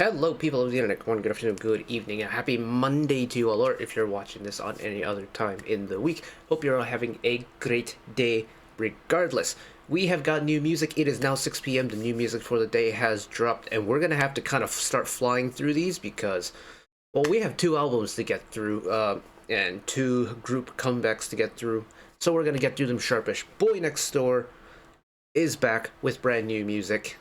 Hello, people of the internet. Good afternoon, good evening, and happy Monday to you all, or if you're watching this on any other time in the week. Hope you're all having a great day regardless. We have got new music. It is now 6 p.m. The new music for the day has dropped, and we're going to have to kind of start flying through these because, well, we have 2 albums to get through, and 2 group comebacks to get through, so we're going to get through them sharpish. BoyneXTDOOR is back with brand new music.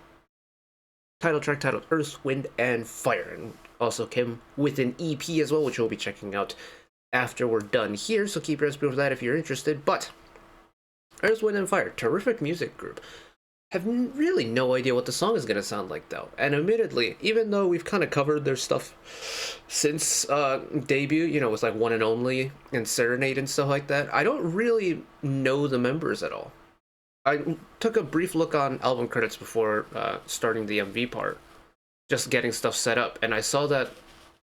Title track titled Earth, Wind, and Fire, and also came with an EP as well, which we'll be checking out after we're done here, so keep your eyes peeled for that if you're interested. But Earth, Wind, and Fire, terrific music group. Have really no idea what the song is going to sound like, though. And admittedly, even though we've kind of covered their stuff since debut, you know, with like One and Only and Serenade and stuff like that, I don't really know the members at all. I took a brief look on album credits before starting the MV part, just getting stuff set up, and I saw that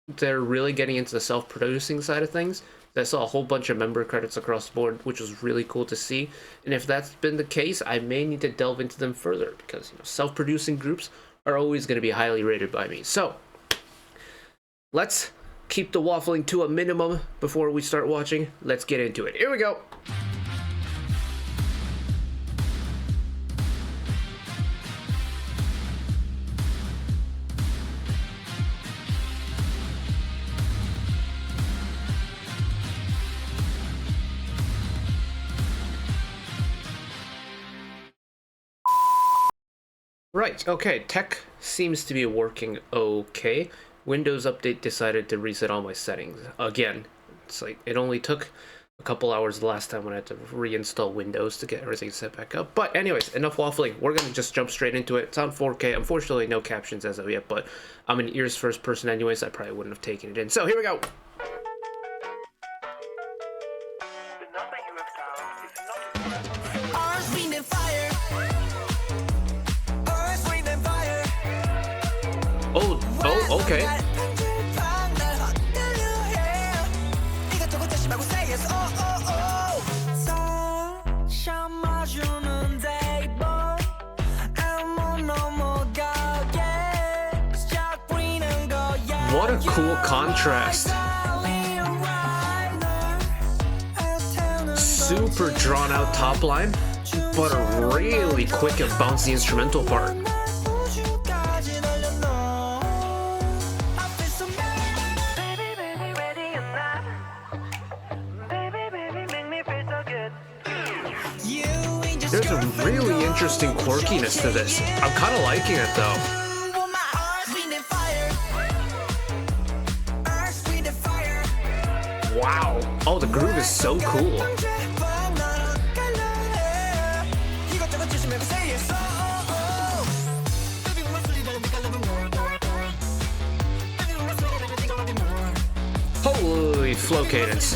they're really getting into the self-producing side of things. I saw a whole bunch of member credits across the board, which was really cool to see, and if that's been the case, I may need to delve into them further, because, you know, self-producing groups are always going to be highly rated by me. So, let's keep the waffling to a minimum before we start watching. Let's get into it. Here we go! Right, okay, tech seems to be working okay. Windows Update decided to reset all my settings. Again, it's like, it only took a couple hours the last time when I had to reinstall Windows to get everything set back up. But anyways, enough waffling. We're gonna just jump straight into it. It's on 4K. Unfortunately, no captions as of yet, but I'm an ears first person anyways. I probably wouldn't have taken it in. So here we go. Oh, okay. What a cool contrast. Super drawn out top line, but a really quick and bouncy instrumental part. There's a really interesting quirkiness to this. I'm kind of liking it though. Wow. Oh, the groove is so cool. Holy flow cadence.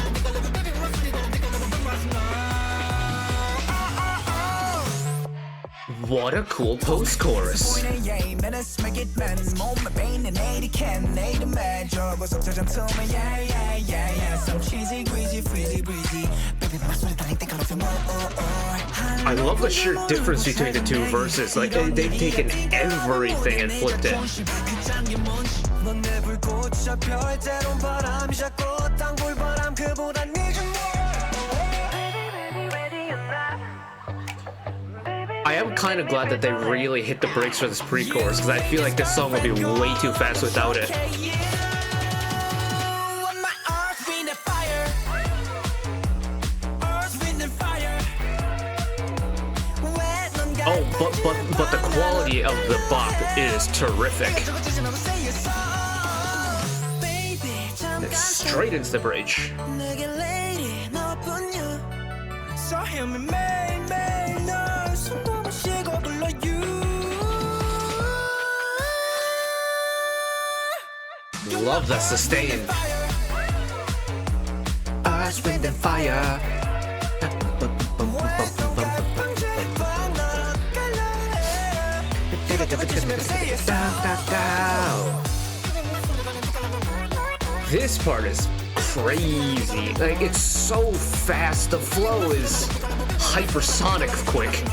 What a cool post-chorus. I love the sheer difference between the 2 verses. Like, they've taken everything and flipped it. I am kind of glad that they really hit the brakes for this pre-chorus, because I feel like this song would be way too fast without it. Oh, but the quality of the bop is terrific. It's straight into the bridge. Love the sustain. Earth, wind, and fire. This part is crazy. Like, it's so fast. The flow is hypersonic quick.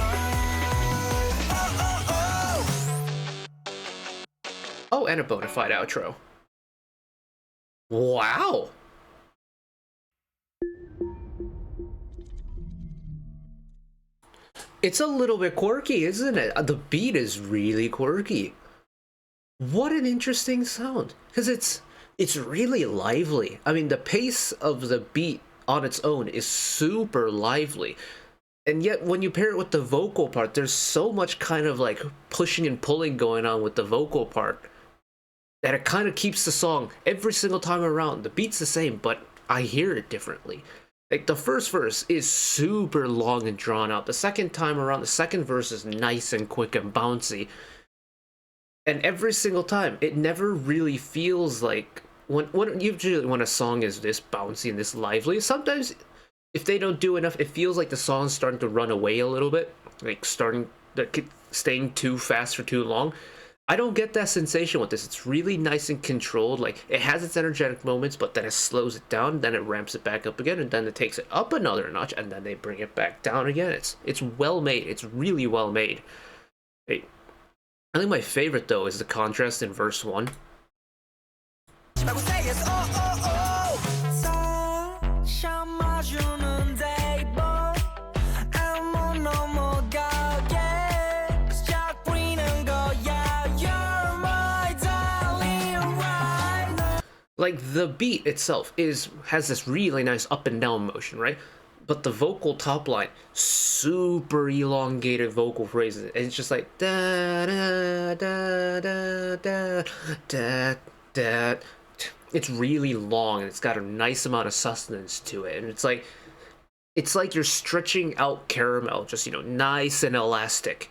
and a bona fide outro. Wow! It's a little bit quirky, isn't it? The beat is really quirky. What an interesting sound. Because it's really lively. I mean, the pace of the beat on its own is super lively. And yet, when you pair it with the vocal part, there's so much kind of like pushing and pulling going on with the vocal part that it kind of keeps the song every single time around. The beat's the same, but I hear it differently. Like, the first verse is super long and drawn out. The second time around, the second verse is nice and quick and bouncy. And every single time, it never really feels like... Usually when a song is this bouncy and this lively, sometimes if they don't do enough, it feels like the song's starting to run away a little bit. Like, staying too fast for too long. I don't get that sensation with this. It's really nice and controlled. Like, it has its energetic moments, but then it slows it down, then it ramps it back up again, and then it takes it up another notch, and then they bring it back down again. It's well made. It's really well made. Hey, I think my favorite, though, is the contrast in verse 1. Like, the beat itself has this really nice up and down motion, right? But the vocal top line, super elongated vocal phrases, and it's just like da da da da da da da. It's really long, and it's got a nice amount of sustenance to it, and it's like you're stretching out caramel, just, you know, nice and elastic.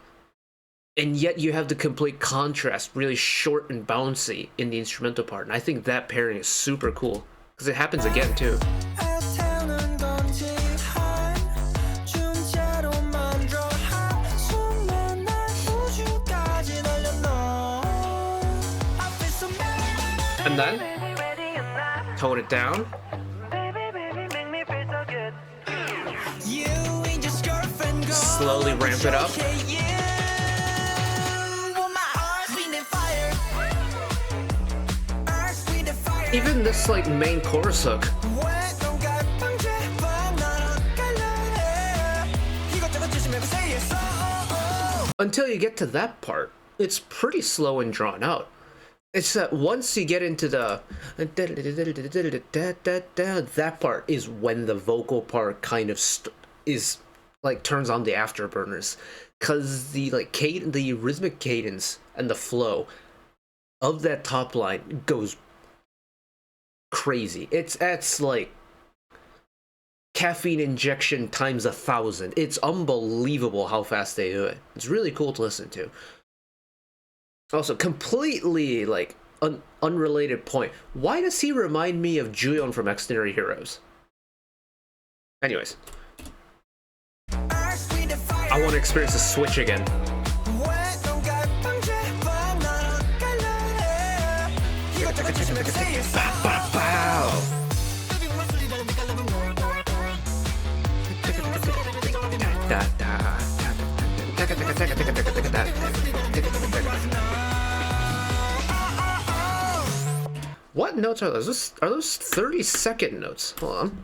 And yet you have the complete contrast, really short and bouncy in the instrumental part. And I think that pairing is super cool, because it happens again too. And then tone it down. Slowly ramp it up. Even this, like, main chorus hook. Until you get to that part, it's pretty slow and drawn out. It's that once you get into the that part is when the vocal part kind of turns on the afterburners, because the the rhythmic cadence and the flow of that top line goes crazy. It's like caffeine injection times 1,000. It's unbelievable how fast they do it. It's really cool to listen to. Also, completely like unrelated point. Why does he remind me of Juyeon from Extraordinary Heroes? Anyways, I want to experience the switch again. What notes are those? Are those 30-second notes? Hold on.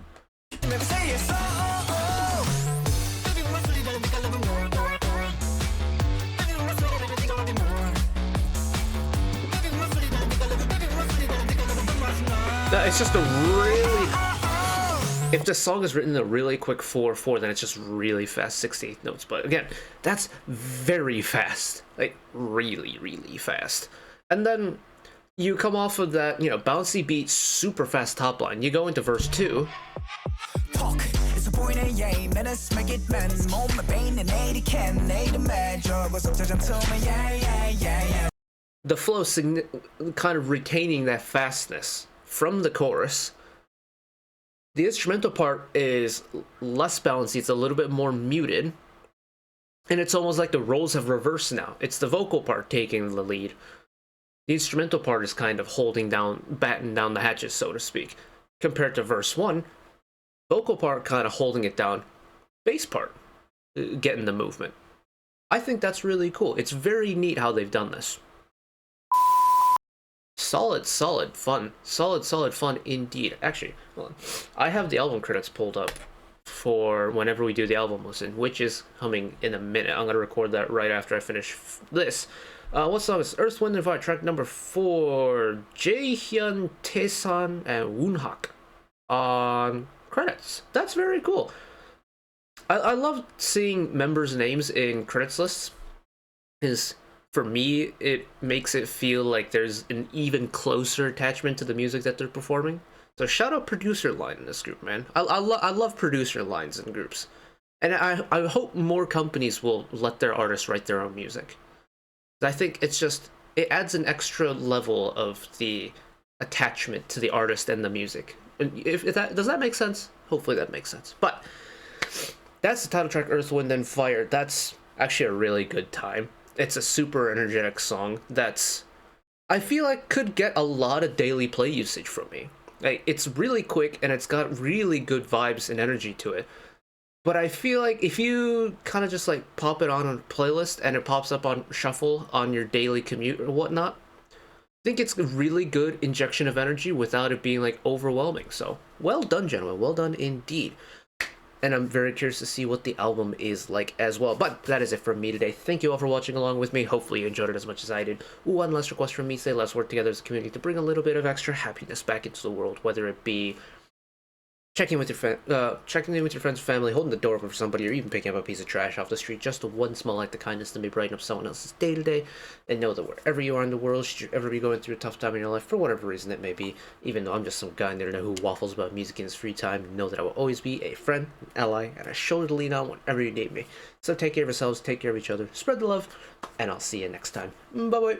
It's just a really... If the song is written in a really quick 4/4, then it's just really fast 68 notes. But again, that's very fast. Like, really, really fast. And then you come off of that, you know, bouncy beat, super fast top line. You go into verse 2. The flow kind of retaining that fastness from the chorus. The instrumental part is less bouncy, it's a little bit more muted, and it's almost like the roles have reversed now. It's the vocal part taking the lead. The instrumental part is kind of batten down the hatches, so to speak. Compared to verse 1, vocal part kind of holding it down, bass part getting the movement. I think that's really cool. It's very neat how they've done this. solid fun. Solid fun indeed. Actually, hold on. I have the album credits pulled up for whenever we do the album listen, which is coming in a minute. I'm gonna record that right after I finish this. What song is Earth, Wind, and Fire, track number 4, Jaehyun, Taesan, and Woonhak on credits. That's very cool. I love seeing members' names in credits lists, because for me, it makes it feel like there's an even closer attachment to the music that they're performing. So shout out producer line in this group, man. I love producer lines in groups. And I hope more companies will let their artists write their own music. I think it adds an extra level of the attachment to the artist and the music. If that does that make sense? Hopefully that makes sense. But that's the title track, Earth, Wind, and Fire. That's actually a really good time. It's a super energetic song that's, I feel like, could get a lot of daily play usage from me. Like, it's really quick and it's got really good vibes and energy to it. But I feel like if you kind of just like pop it on a playlist and it pops up on shuffle on your daily commute or whatnot, I think it's a really good injection of energy without it being like overwhelming. So well done, gentlemen. Well done indeed. And I'm very curious to see what the album is like as well. But that is it from me today. Thank you all for watching along with me. Hopefully you enjoyed it as much as I did. One last request from me, say let's work together as a community to bring a little bit of extra happiness back into the world, whether it be checking in with your friends, family, holding the door open for somebody, or even picking up a piece of trash off the street. Just one small act of kindness to may brighten up someone else's day to day. And know that wherever you are in the world, should you ever be going through a tough time in your life, for whatever reason it may be, even though I'm just some guy on the internet who waffles about music in his free time, know that I will always be a friend, an ally, and a shoulder to lean on whenever you need me. So take care of yourselves, take care of each other, spread the love, and I'll see you next time. Bye bye.